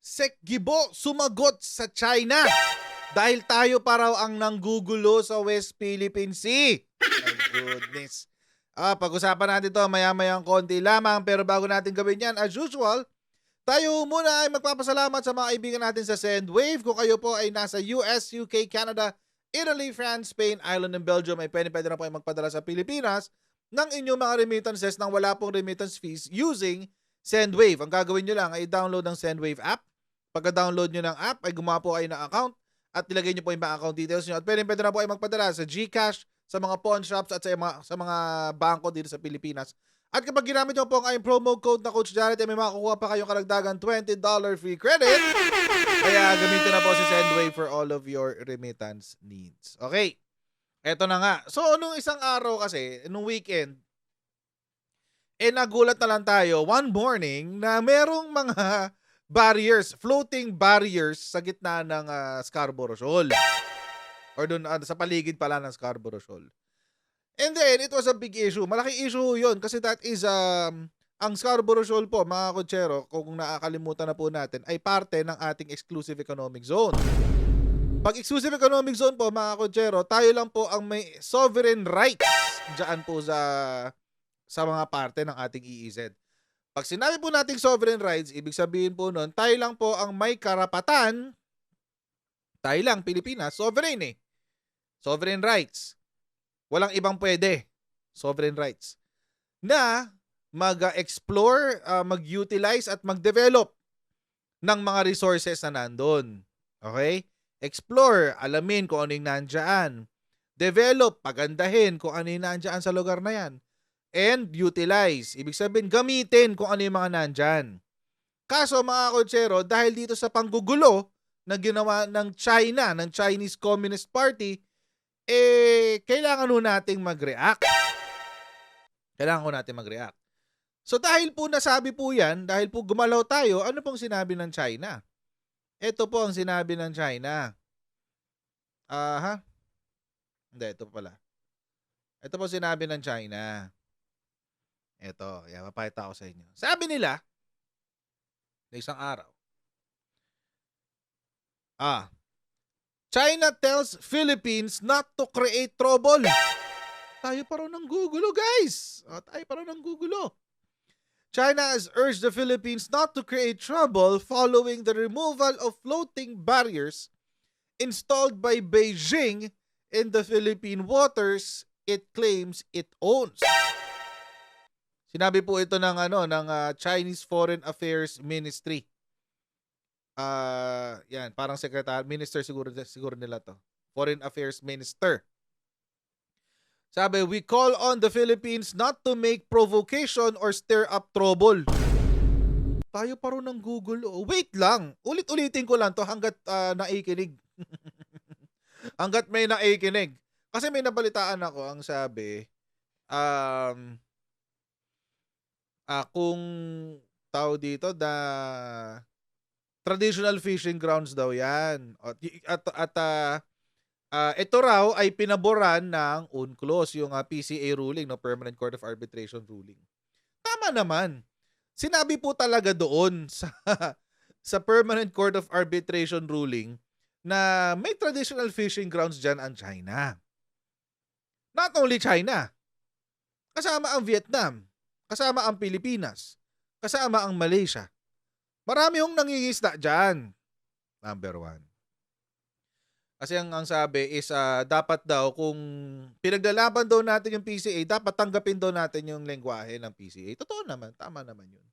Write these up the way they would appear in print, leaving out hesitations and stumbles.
Sekgibo sumagot sa China dahil tayo pa raw ang nanggugulo sa West Philippine Sea. My goodness. Pag-usapan natin to maya-mayang konti lamang, pero bago natin gawin yan, as usual, tayo muna ay magpapasalamat sa mga kaibigan natin sa Sendwave. Kung kayo po ay nasa US, UK, Canada, Italy, France, Spain, Ireland, and Belgium, ay pwede na po ay magpadala sa Pilipinas ng inyong mga remittances nang wala pong remittance fees using Sendwave. Ang gagawin nyo lang ay download ng Sendwave app. Pagka-download nyo ng app, ay gumawa po kayo ng account at ilagay nyo po yung account details nyo. At pwede na po ay magpadala sa GCash, sa mga pawn shops at sa mga bangko dito sa Pilipinas. At kapag ginamit nyo po ang ayong promo code na Coach Jared, ay may makakuha pa kayong karagdagan $20 free credit. Kaya gamitin na po si Sendwave for all of your remittance needs. Okay, eto na nga. So, nung isang araw kasi, nung weekend, nagulat na lang tayo one morning na merong mga barriers, floating barriers sa gitna ng Scarborough Shoal. Or doon sa paligid pala ng Scarborough Shoal. And then, it was a big issue. Malaki issue yun kasi that is, ang Scarborough Shoal po, mga kotsero, kung nakakalimutan na po natin, ay parte ng ating exclusive economic zone. Pag exclusive economic zone po, mga kotsero, tayo lang po ang may sovereign rights dyan po sa mga parte ng ating EEZ. Pag sinabi po nating sovereign rights, ibig sabihin po nun, tayo lang po ang may karapatan, tayo lang, Pilipinas, sovereign eh. Sovereign rights. Walang ibang pwede. Sovereign rights. Na mag-explore, mag-utilize at mag-develop ng mga resources na nandun. Okay? Explore, alamin kung ano yung nandyan. Develop, pagandahin kung ano yung nandyan sa lugar na yan. And utilize. Ibig sabihin, gamitin kung ano yung mga nandyan. Kaso mga kotsero, dahil dito sa panggugulo na ginawa ng China, ng Chinese Communist Party, kailangan nun nating mag-react. So dahil po nasabi po yan, dahil po gumalaw tayo, ano pong sinabi ng China? Ito po ang sinabi ng China. Hindi, ito pala. Ito po sinabi ng China. Ito, mapakita ko sa inyo. Sabi nila, na isang araw, China tells Philippines not to create trouble. Tayo pa rin ng gugulo, guys. Tayo pa rin ng gugulo. China has urged the Philippines not to create trouble following the removal of floating barriers installed by Beijing in the Philippine waters it claims it owns. Sinabi po ito ng Chinese Foreign Affairs Ministry. Yan, parang secretary, minister siguro nila to. Foreign Affairs Minister. Sabi, we call on the Philippines not to make provocation or stir up trouble. Tayo pa rin ng Google. Wait lang. Ulit-ulitin ko lang to hanggat naikinig. Hanggat may naikinig. Kasi may nabalitaan ako, ang sabi, kung tao dito, traditional fishing grounds daw yan. Ito raw ay pinaboran ng UNCLOS, yung PCA ruling, no, Permanent Court of Arbitration ruling. Tama naman. Sinabi po talaga doon sa Permanent Court of Arbitration ruling na may traditional fishing grounds dyan ang China. Not only China. Kasama ang Vietnam. Kasama ang Pilipinas. Kasama ang Malaysia. Marami hong nangingisda dyan. Number one. Kasi ang sabi is dapat daw kung pinaglalaban daw natin yung PCA, dapat tanggapin daw natin yung lengguwahe ng PCA. Totoo naman. Tama naman yun.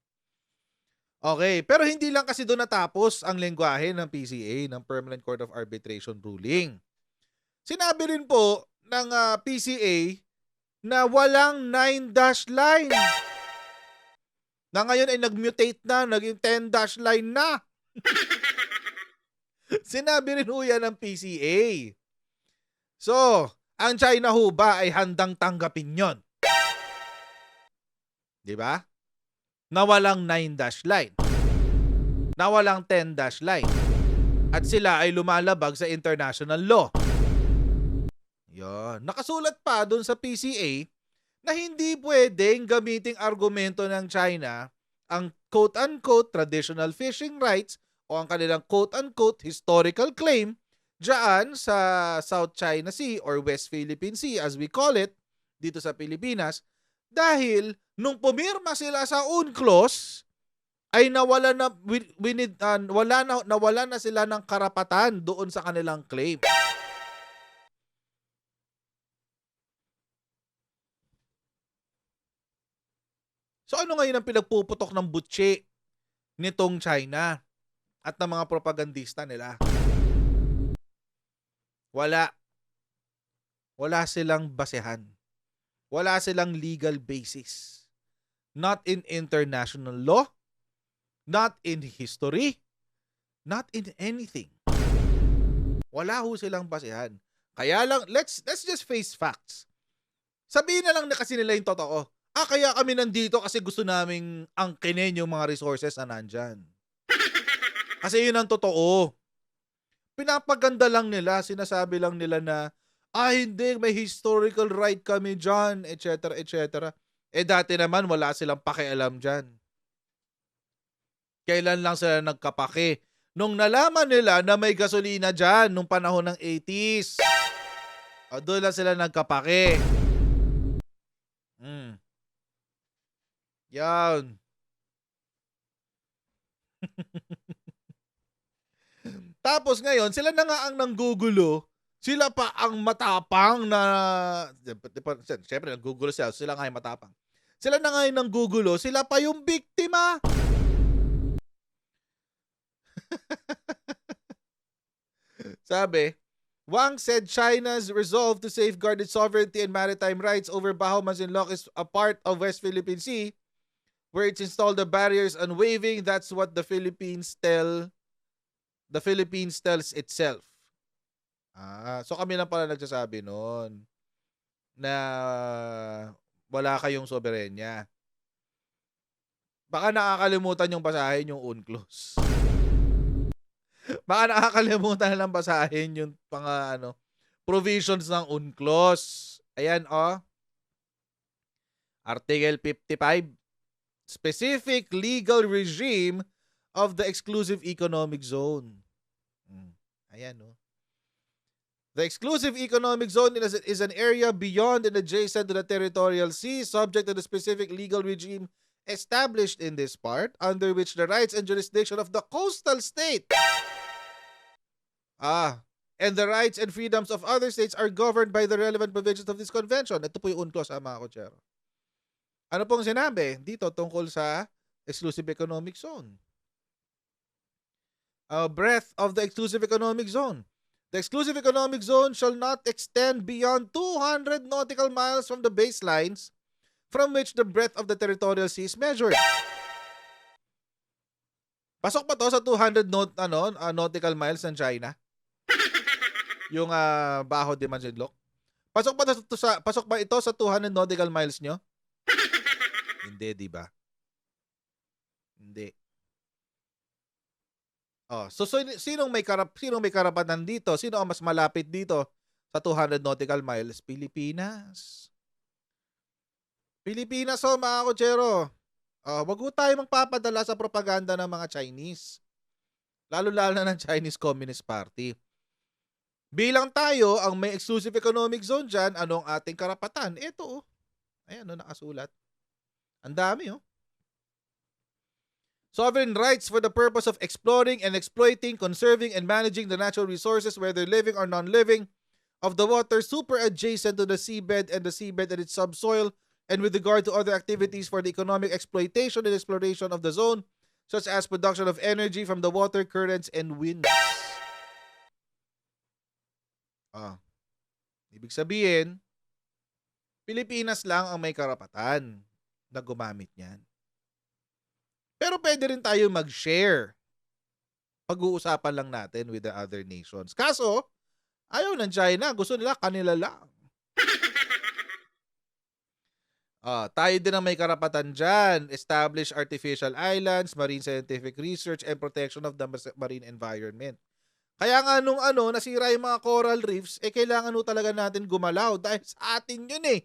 Okay. Pero hindi lang kasi doon natapos ang lengguwahe ng PCA, ng Permanent Court of Arbitration ruling. Sinabi rin po ng PCA na walang 9-dash line. Na ngayon ay nag-mutate na, naging 10-dash line na. Sinabi rin ho yan ng PCA. So, ang China ho ba ay handang tanggapin yon? Diba? Na walang 9-dash line. Na walang 10-dash line. At sila ay lumalabag sa international law. Yon. Nakasulat pa dun sa PCA na hindi pwedeng gamiting argumento ng China ang quote-unquote traditional fishing rights o ang kanilang quote-unquote historical claim diyan sa South China Sea or West Philippine Sea as we call it dito sa Pilipinas dahil nung pumirma sila sa UNCLOS ay nawala na sila ng karapatan doon sa kanilang claim. So ano ngayon ang pinagpuputok ng butsi nitong China at ng mga propagandista nila? Wala. Wala silang basehan. Wala silang legal basis. Not in international law, not in history, not in anything. Wala ho silang basehan. Kaya lang, let's just face facts. Sabihin na lang na kasi nila yung totoo. Kaya kami nandito kasi gusto naming angkinin yung mga resources na nandyan. Kasi yun ang totoo. Pinapaganda lang nila, sinasabi lang nila na, hindi, may historical right kami dyan, etc. etc. Dati naman wala silang pakialam dyan. Kailan lang sila nagkapake? Nung nalaman nila na may gasolina dyan nung panahon ng 80s. Doon lang sila nagkapake. Yan. Tapos ngayon, sila na nga ang nanggugulo. Sila pa ang matapang na... Siyempre, nanggugulo sila. Sila nga yung matapang. Sila na nga yung nanggugulo. Sila pa yung biktima. Sabi, Wang said China's resolve to safeguard its sovereignty and maritime rights over Bajo Masinloc is a part of West Philippine Sea, where it's installed the barriers unwavering. That's what the Philippines tells itself. So kami lang pala nagsasabi noon na wala kayong soberenya. Baka nakakalimutan yung basahin yung UNCLOS. Baka nakakalimutan na lang basahin yung provisions ng UNCLOS. Ayan, Article 55. Specific legal regime of the exclusive economic zone. Ayan, The exclusive economic zone is an area beyond and adjacent to the territorial sea, subject to the specific legal regime established in this part, under which the rights and jurisdiction of the coastal state and the rights and freedoms of other states are governed by the relevant provisions of this convention. Ito po yung UNCLOS, mga kotsero. Ano pong sinabi dito tungkol sa exclusive economic zone? Breadth of the exclusive economic zone. The exclusive economic zone shall not extend beyond 200 nautical miles from the baselines from which the breadth of the territorial sea is measured. Pasok ba to sa 200 nautical miles ng China? Yung Bajo de Masinloc? Pasok ba ito sa 200 nautical miles nyo? Hindi, di ba? Hindi. So sinong may karapatan dito? Sino ang mas malapit dito sa 200 nautical miles? Pilipinas. Pilipinas, mga kotsero. Wag ho tayo magpapadala sa propaganda ng mga Chinese. Lalo-lalo na ng Chinese Communist Party. Bilang tayo ang may exclusive economic zone dyan, anong ating karapatan? Ito, ayan, nakasulat. Ang dami, Sovereign rights for the purpose of exploring and exploiting, conserving and managing the natural resources, whether living or non-living, of the water super adjacent to the seabed and its subsoil, and with regard to other activities for the economic exploitation and exploration of the zone, such as production of energy from the water, currents, and winds. Ibig sabihin, Pilipinas lang ang may karapatan na gumamit niyan. Pero pwede rin tayo mag-share. Pag-uusapan lang natin with the other nations. Kaso, ayaw ng China. Gusto nila kanila lang. Tayo din ang may karapatan dyan. Establish artificial islands, marine scientific research, and protection of the marine environment. Kaya nga nung nasira yung mga coral reefs, kailangan talaga natin gumalaw dahil sa atin yun .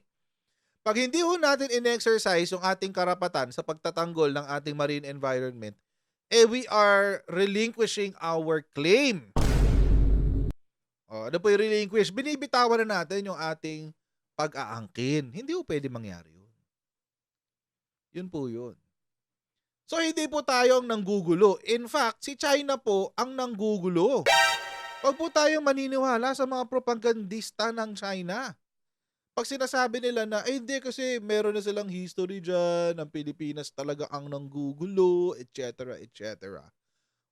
Pag hindi natin in-exercise yung ating karapatan sa pagtatanggol ng ating marine environment, we are relinquishing our claim. Ano po yung relinquish? Binibitawan na natin yung ating pag-aangkin. Hindi po pwede mangyari yun. Yun po yun. So, hindi po tayo ang nanggugulo. In fact, si China po ang nanggugulo. Huwag po tayong maniniwala sa mga propagandista ng China. Pag sinasabi nila na, hindi kasi meron na silang history dyan, ang Pilipinas talaga ang nanggugulo, etc., etc.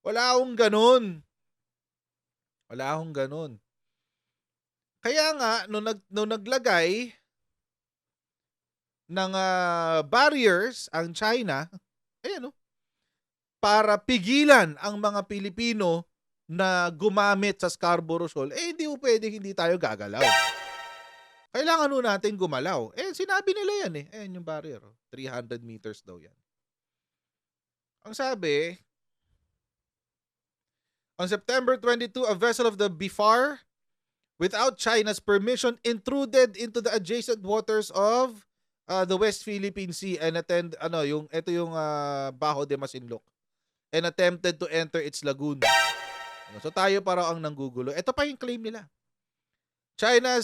Wala akong ganun. Wala akong ganun. Kaya nga, nung naglagay ng barriers ang China, ayan para pigilan ang mga Pilipino na gumamit sa Scarborough Shoal, hindi po pwede hindi tayo gagalaw. Kailangan natin gumalaw. Sinabi nila yan Ayan yung barrier. 300 meters daw yan. Ang sabi, on September 22, a vessel of the BIFAR, without China's permission, intruded into the adjacent waters of the West Philippine Sea and ito yung Bajo de Masinloc, and attempted to enter its lagoon. So tayo parang ang nanggugulo. Ito pa yung claim nila. China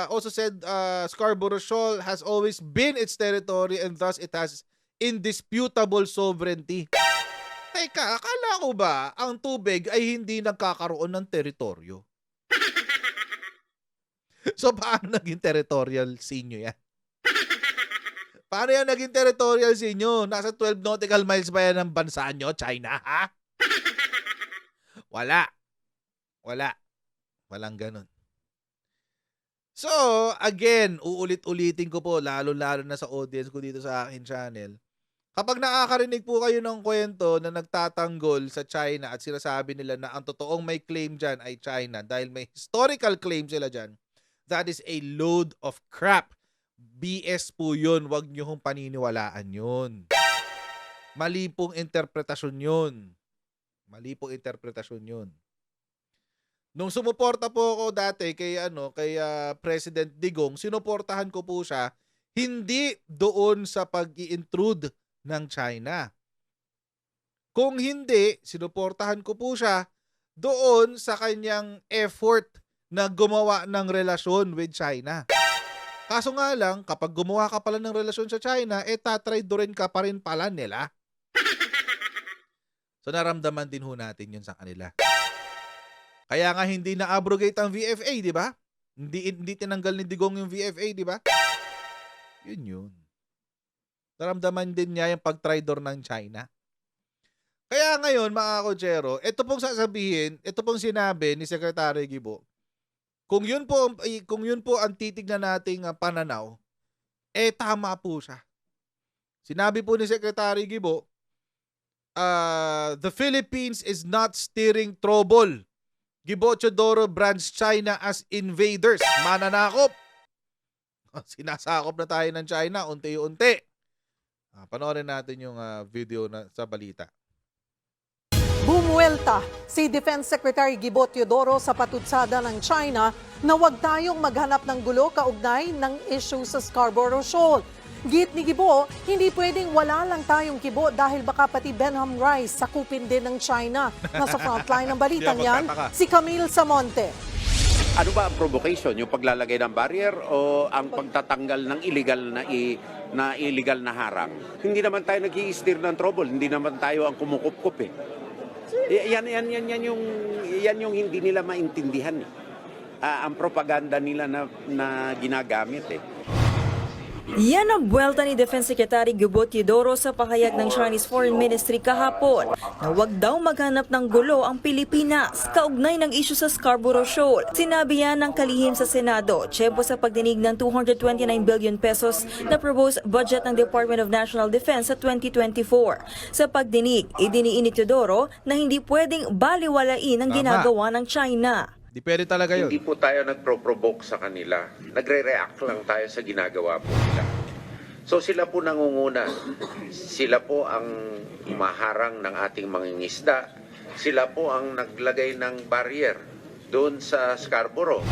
also said Scarborough Shoal has always been its territory and thus it has indisputable sovereignty. Teka, akala ko ba ang tubig ay hindi nagkakaroon ng teritoryo? So paano naging territorial sea nyo yan? Paano yan naging territorial sea nyo? Nasa 12 nautical miles ba yan ng bansa nyo, China, ha? Wala. Walang ganun. So, again, uulit-ulitin ko po, lalo-lalo na sa audience ko dito sa akin channel. Kapag nakakarinig po kayo ng kwento na nagtatanggol sa China at sinasabi nila na ang totoong may claim dyan ay China dahil may historical claim sila dyan, that is a load of crap. BS po yun. Huwag nyo hong paniniwalaan yun. Mali pong interpretasyon yun. Nung sumuporta po ako dati kay President Digong, sinuportahan ko po siya hindi doon sa pag-i-intrude ng China. Kung hindi, sinuportahan ko po siya doon sa kanyang effort na gumawa ng relasyon with China. Kaso nga lang, kapag gumawa ka pala ng relasyon sa China, tatraydorin ka pa rin pala nila. So naramdaman din ho natin yun sa kanila. Kaya nga hindi na-abrogate ang VFA, di ba? Hindi tinanggal ni Digong yung VFA, di ba? Yun. Naramdaman din niya yung pag-traitor ng China. Kaya ngayon, mga kotsero, ito pong sinabi ni Secretary Guibo, kung yun po ang titignan nating pananaw, tama po siya. Sinabi po ni Secretary Guibo, the Philippines is not steering trouble. Guibo Teodoro brands China as invaders. Mananakop. Sinasakop na tayo ng China unti-unti. Panoorin natin yung video sa balita. Bumuelta si Defense Secretary Guibo Teodoro sa patutsada ng China na huwag tayong maghanap ng gulo kaugnay ng issue sa Scarborough Shoal. Git ni Guibo, hindi pwedeng wala lang tayong kibo dahil baka pati Benham Rice sakupin din ng China. Nasa frontline ng balitang yan, si Camille Samonte. Ano ba ang provocation? Yung paglalagay ng barrier o ang pagtatanggal ng illegal na harang? Hindi naman tayo nag-i-steer ng trouble, hindi naman tayo ang kumukup-kup Yan yung hindi nila maintindihan. Ang propaganda nila na ginagamit Yan ang buwelta ni Defense Secretary Guibo Teodoro sa pahayag ng Chinese Foreign Ministry kahapon na huwag daw maghanap ng gulo ang Pilipinas kaugnay ng isyu sa Scarborough Shoal. Sinabi yan ng kalihim sa Senado, tiyempo sa pagdinig ng 229 billion pesos na proposed budget ng Department of National Defense sa 2024. Sa pagdinig, idiniin ni Teodoro na hindi pwedeng baliwalain ang ginagawa ng China. Di pwede talaga yun. Hindi po tayo nagpro-provoke sa kanila. Nagre-react lang tayo sa ginagawa po nila. So sila po nangunguna. Sila po ang umaharang ng ating mangingisda. Sila po ang naglagay ng barrier doon sa Scarborough.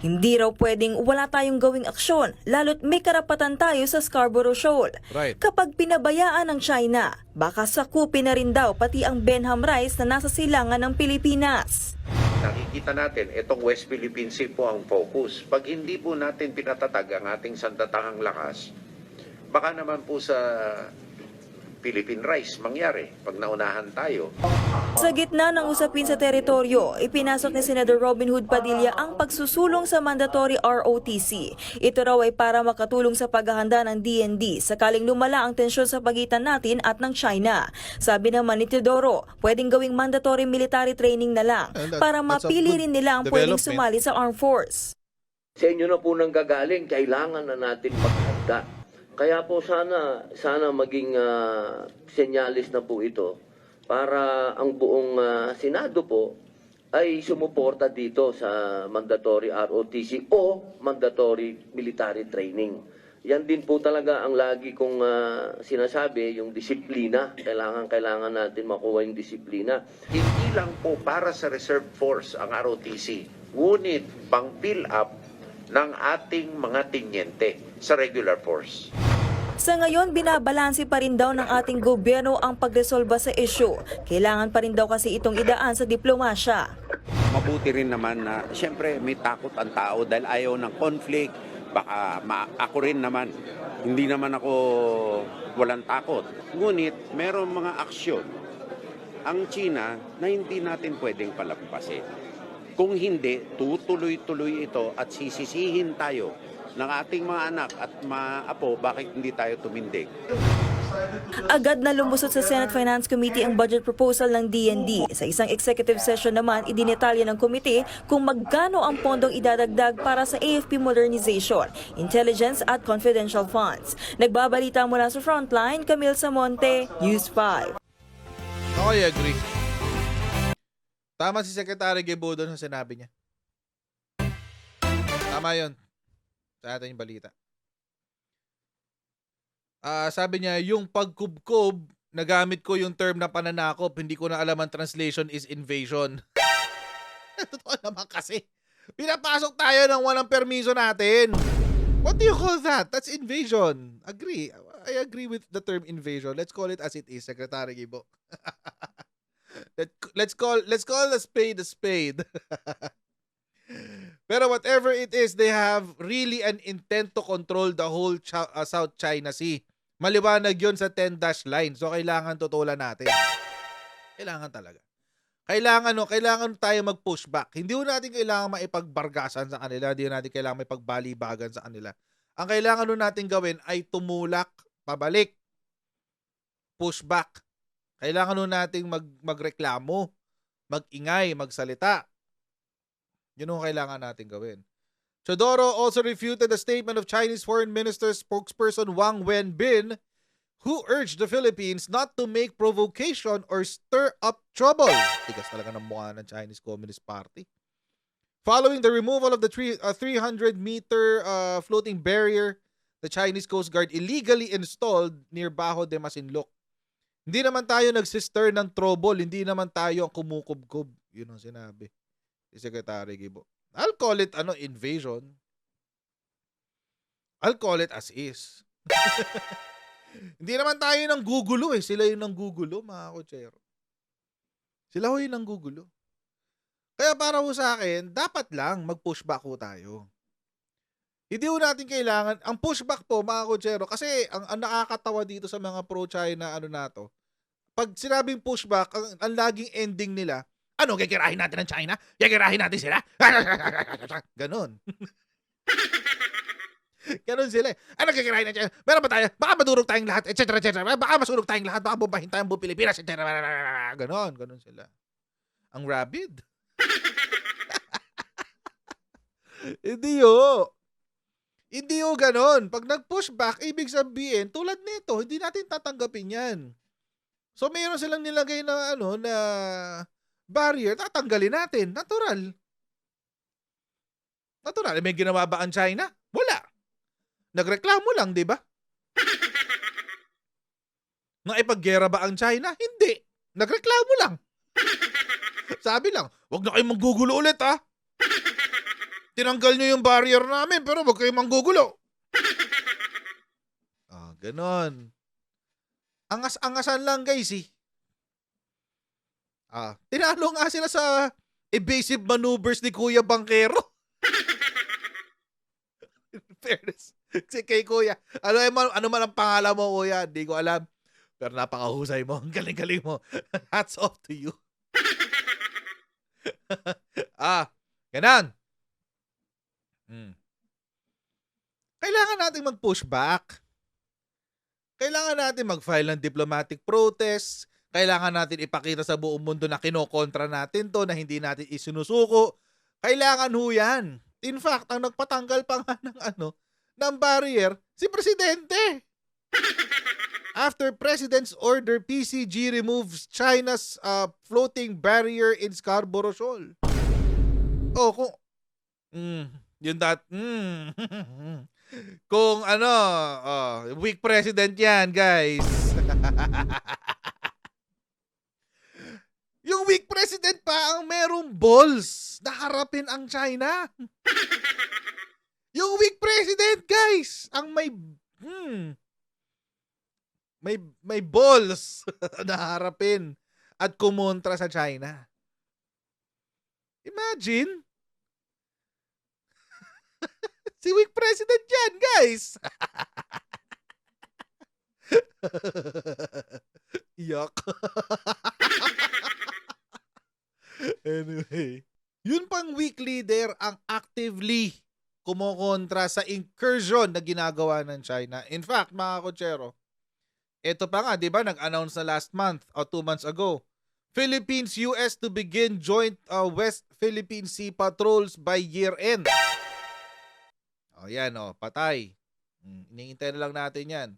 Hindi raw pwedeng wala tayong gawing aksyon, lalo't may karapatan tayo sa Scarborough Shoal. Right. Kapag pinabayaan ng China, baka sakupin na rin daw pati ang Benham Rice na nasa silangan ng Pilipinas. Nakikita natin, itong West Philippine Sea po ang focus. Pag hindi po natin pinatatag ang ating sandatahang lakas, baka naman po sa Philippine Rice mangyari pag naunahan tayo. Sa gitna ng usapin sa teritoryo, ipinasok ni Senador Robin Hood Padilla ang pagsusulong sa mandatory ROTC. Ito raw ay para makatulong sa paghahanda ng DND sakaling lumala ang tensyon sa pagitan natin at ng China. Sabi naman ni Teodoro, pwedeng gawing mandatory military training na lang para That's a mapili good rin nila ang pwedeng development. sumali sa armed force. Sa inyo na po nang gagaling, kailangan na natin maghanda. Kaya po sana maging senyalis na po ito para ang buong Senado po ay sumuporta dito sa mandatory ROTC o mandatory military training. Yan din po talaga ang lagi kong sinasabi, yung disiplina. Kailangan natin makuha yung disiplina. Hindi lang po para sa reserve force ang ROTC, ngunit pang fill up ng ating mga tinyente sa regular force. Sa ngayon, binabalanse pa rin daw ng ating gobyerno ang pagresolba sa issue. Kailangan pa rin daw kasi itong idaan sa diplomasya. Mabuti rin naman na siyempre may takot ang tao dahil ayaw ng conflict. Baka ako rin naman, hindi naman ako walang takot. Ngunit meron mga aksyon ang China na hindi natin pwedeng palampasin. Kung hindi, tutuloy-tuloy ito at sisisihin tayo ng ating mga anak at mga apo bakit hindi tayo tumindig. Agad na lumusot sa Senate Finance Committee ang budget proposal ng DND. Sa isang executive session naman, idinetalya ng komite kung magkano ang pondong idadagdag para sa AFP modernization, intelligence at confidential funds. Nagbabalita mula sa Frontline, Camille Samonte, News 5. I agree. Tama si Secretary Guebudo sa sinabi niya. Tama yun. Sa atin yung balita. Sabi niya, yung pagkubkob, nagamit ko yung term na pananakop, hindi ko na alam ang translation is invasion. Totoo naman kasi. Pinapasok tayo ng walang permiso natin. What do you call that? That's invasion. Agree. I agree with the term invasion. Let's call it as it is, Secretary Gibo. Let's call a spade a spade. Pero whatever it is, they have really an intent to control the whole South China Sea. Maliwanag yun sa 10-dash line. So, kailangan tutulan natin. Kailangan talaga. Kailangan tayo mag-pushback. Hindi natin kailangan maipagbargasan sa kanila. Hindi natin kailangan maipagbalibagagan sa kanila. Ang kailangan natin gawin ay tumulak, pabalik, pushback. Kailangan natin magreklamo, mag-ingay, magsalita. Yun ang kailangan natin gawin. Teodoro also refuted the statement of Chinese Foreign Minister spokesperson Wang Wenbin, who urged the Philippines not to make provocation or stir up trouble. Tigas talaga ng mukha ng Chinese Communist Party. Following the removal of the 300-meter floating barrier the Chinese Coast Guard illegally installed near Bajo de Masinloc. Hindi naman tayo nagsistir ng trouble, hindi naman tayo ang kumukubkob. Yun ang sinabi ni Secretary Gibo. I'll call it invasion. I'll call it as is. Hindi naman tayo nang gugulo eh. Sila yung nang gugulo, mga kotsero. Sila ho yung nang gugulo. Kaya para ho sa akin, dapat lang mag-pushback ho tayo. Hindi ho natin kailangan, ang pushback po, mga kotsero, kasi ang nakakatawa dito sa mga pro-China nato, pag sinabing pushback, ang laging ending nila, gagirahin natin ng China? Gagirahin natin sila? Ganon. Ganon sila. Gagirahin ng China? Meron ba tayo? Baka madurog tayong lahat, etc. Baka masunog tayong lahat, baka bombahin tayong buong Pilipinas, etc. Ganon sila. Ang rabid. Hindi ho ganon. Pag nag-pushback, ibig sabihin, tulad nito, hindi natin tatanggapin yan. So, mayroon silang nilagay na barrier, tatanggalin natin. Natural. May ginawa ba ang China? Wala. Nagreklamo lang, di ba? Naipaggera ba ang China? Hindi. Nagreklamo lang. Sabi lang, wag na kayong manggugulo ulit, ha? tinanggal nyo yung barrier namin pero wag kayong manggugulo. Ganon. Angas-angasan lang guys eh. Tinalo nga sila sa evasive maneuvers ni Kuya Bangkero. In fairness. Kasi kay Kuya, ano man ang pangalan mo Kuya, hindi ko alam. Pero napakahusay mo. Ang galing-galing mo. Hats off to you. Ganon. Kailangan natin mag-push back. Kailangan natin mag-file ng diplomatic protest. Kailangan natin ipakita sa buong mundo na kinokontra natin to, na hindi natin isinusuko. Kailangan ho yan. In fact, ang nagpatanggal pa nga ng barrier, si Presidente. After President's order, PCG removes China's floating barrier in Scarborough Shoal. Kung weak president yan, guys. Yung weak president pa ang merong balls na harapin ang China. Yung weak president, guys, ang may balls na harapin at kumontra sa China. Imagine. Si weak president yan, guys. Yuck. Anyway, yun pang weak leader ang actively kumokontra sa incursion na ginagawa ng China. In fact, mga kotsero, ito pa nga, di ba, nag-announce na last month o 2 months ago, Philippines-US to begin joint West Philippine Sea patrols by year-end. Yan, patay. Iniintay na lang natin yan.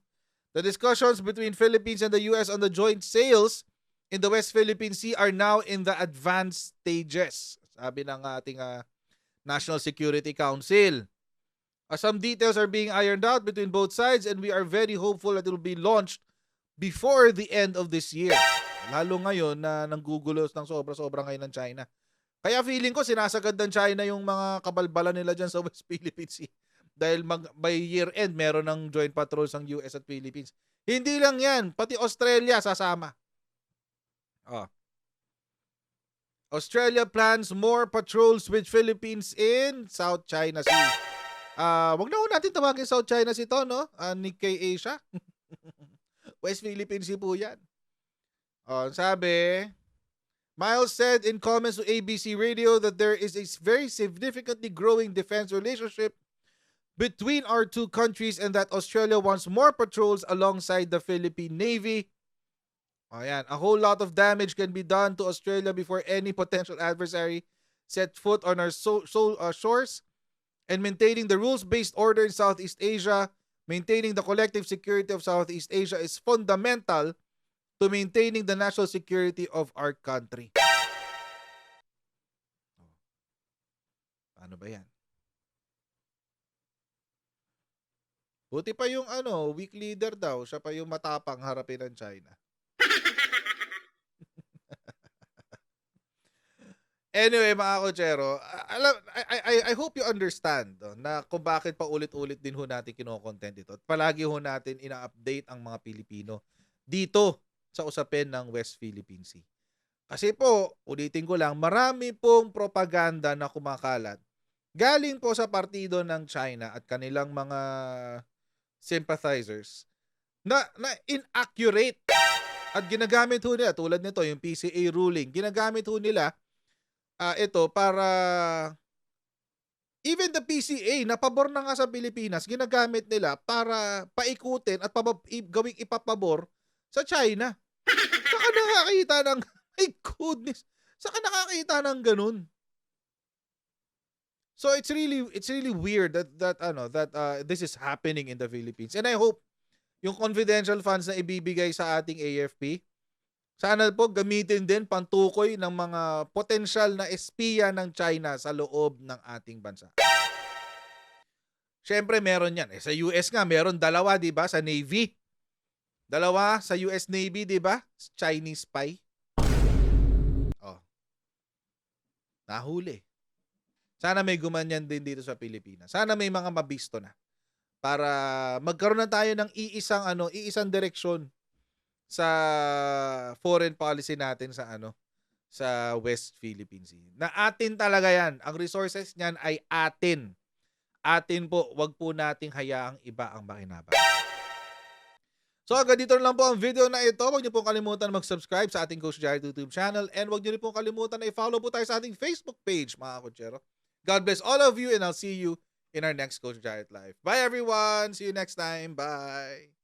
The discussions between Philippines and the US on the joint sails in the West Philippine Sea are now in the advanced stages. Sabi ng ating National Security Council. Some details are being ironed out between both sides and we are very hopeful that it will be launched before the end of this year. Lalo ngayon na nanggugulos ng sobra-sobra ngayon ng China. Kaya feeling ko sinasagad ng China yung mga kabalbalan nila dyan sa West Philippine Sea. Dahil by year end, meron ng joint patrols ang US at Philippines. Hindi lang yan, pati Australia sasama. Australia plans more patrols with Philippines in South China Sea. Wag na ho natin tawagin South China Sea to, no? Nikkei Asia. West Philippine Sea po yan. Sabi, Miles said in comments to ABC Radio that there is a very significantly growing defense relationship between our two countries and that Australia wants more patrols alongside the Philippine Navy. A whole lot of damage can be done to Australia before any potential adversary set foot on our shores. And maintaining the rules-based order in Southeast Asia, maintaining the collective security of Southeast Asia is fundamental to maintaining the national security of our country. Paano ba yan? Buti pa yung weak leader daw, siya pa yung matapang harapin ng China. Anyway, mga kotsero, I hope you understand na kung bakit pa ulit-ulit din ho natin kinokontent ito. At palagi ho natin ina-update ang mga Pilipino dito sa usapin ng West Philippine Sea. Kasi po, ulitin ko lang, marami pong propaganda na kumakalat galing po sa partido ng China at kanilang mga sympathizers na inaccurate at ginagamit ho nila, tulad nito yung PCA ruling, ginagamit ho nila ito para even the PCA na pabor na nga sa Pilipinas, ginagamit nila para paikutin at gawing ipapabor sa China. Saka nakakita ng my goodness, saka nakakita ng ganun. So it's really weird that this is happening in the Philippines. And I hope yung confidential funds na ibibigay sa ating AFP, sana po gamitin din pantukoy ng mga potensyal na espiya ng China sa loob ng ating bansa. Siyempre meron yan. Sa US nga meron 2, 'di ba, sa Navy. 2 sa US Navy, 'di ba? Chinese spy. Nahuli. Sana may gumanyan din dito sa Pilipinas. Sana may mga mabisto na para magkaroon na tayo ng iisang direksyon sa foreign policy natin sa West Philippine Sea. Na atin talaga 'yan. Ang resources niyan ay atin. Atin po, wag po nating hayaang iba ang makinabang. So hanggang dito na lang po ang video na ito. Huwag niyo pong kalimutan mag-subscribe sa ating Coach Jared YouTube channel and huwag niyo rin pong kalimutan na i-follow po tayo sa ating Facebook page, mga Coachero. God bless all of you and I'll see you in our next Coach Jared Live. Bye everyone! See you next time. Bye!